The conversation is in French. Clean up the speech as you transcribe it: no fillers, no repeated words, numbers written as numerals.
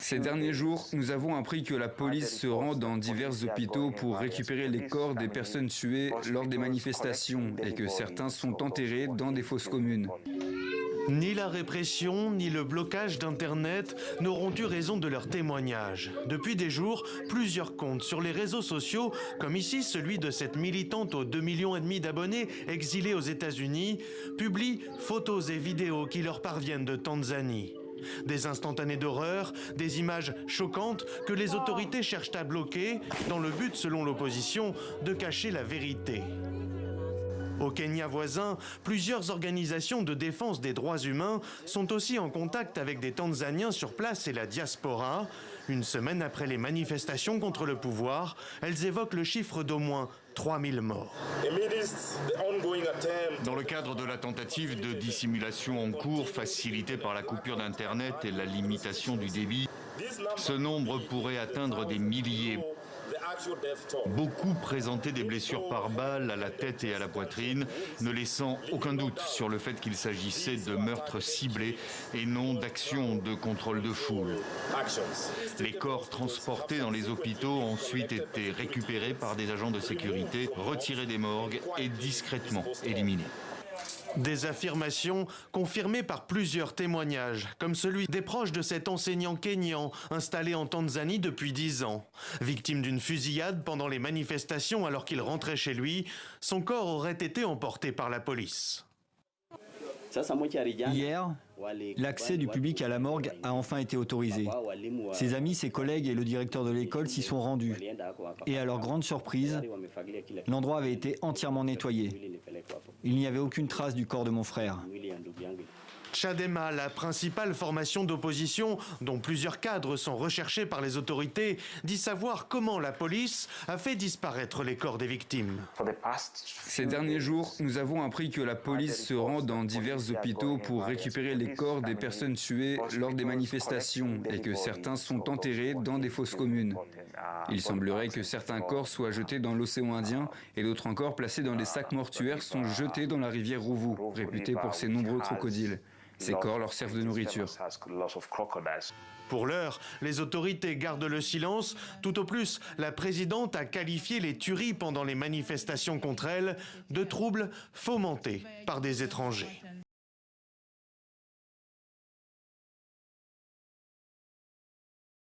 Ces derniers jours, nous avons appris que la police se rend dans divers hôpitaux pour récupérer les corps des personnes tuées lors des manifestations et que certains sont enterrés dans des fosses communes. Ni la répression, ni le blocage d'Internet n'auront eu raison de leur témoignage. Depuis des jours, plusieurs comptes sur les réseaux sociaux, comme ici celui de cette militante aux 2,5 millions d'abonnés exilée aux États-Unis, publient photos et vidéos qui leur parviennent de Tanzanie. Des instantanés d'horreur, des images choquantes que les autorités cherchent à bloquer dans le but, selon l'opposition, de cacher la vérité. Au Kenya voisin, plusieurs organisations de défense des droits humains sont aussi en contact avec des Tanzaniens sur place et la diaspora. Une semaine après les manifestations contre le pouvoir, elles évoquent le chiffre d'au moins 3000 morts. Dans le cadre de la tentative de dissimulation en cours, facilitée par la coupure d'Internet et la limitation du débit, ce nombre pourrait atteindre des milliers. Beaucoup présentaient des blessures par balle à la tête et à la poitrine, ne laissant aucun doute sur le fait qu'il s'agissait de meurtres ciblés et non d'actions de contrôle de foule. Les corps transportés dans les hôpitaux ont ensuite été récupérés par des agents de sécurité, retirés des morgues et discrètement éliminés. Des affirmations confirmées par plusieurs témoignages, comme celui des proches de cet enseignant kényan installé en Tanzanie depuis 10 ans. Victime d'une fusillade pendant les manifestations alors qu'il rentrait chez lui, son corps aurait été emporté par la police. Hier, l'accès du public à la morgue a enfin été autorisé. Ses amis, ses collègues et le directeur de l'école s'y sont rendus. Et à leur grande surprise, l'endroit avait été entièrement nettoyé. Il n'y avait aucune trace du corps de mon frère. Chadema, la principale formation d'opposition, dont plusieurs cadres sont recherchés par les autorités, dit savoir comment la police a fait disparaître les corps des victimes. Ces derniers jours, nous avons appris que la police se rend dans divers hôpitaux pour récupérer les corps des personnes tuées lors des manifestations et que certains sont enterrés dans des fosses communes. Il semblerait que certains corps soient jetés dans l'océan Indien et d'autres encore placés dans des sacs mortuaires sont jetés dans la rivière Ruvu, réputée pour ses nombreux crocodiles. Ces corps leur servent de nourriture. Pour l'heure, les autorités gardent le silence. Tout au plus, la présidente a qualifié les tueries pendant les manifestations contre elle de troubles fomentés par des étrangers.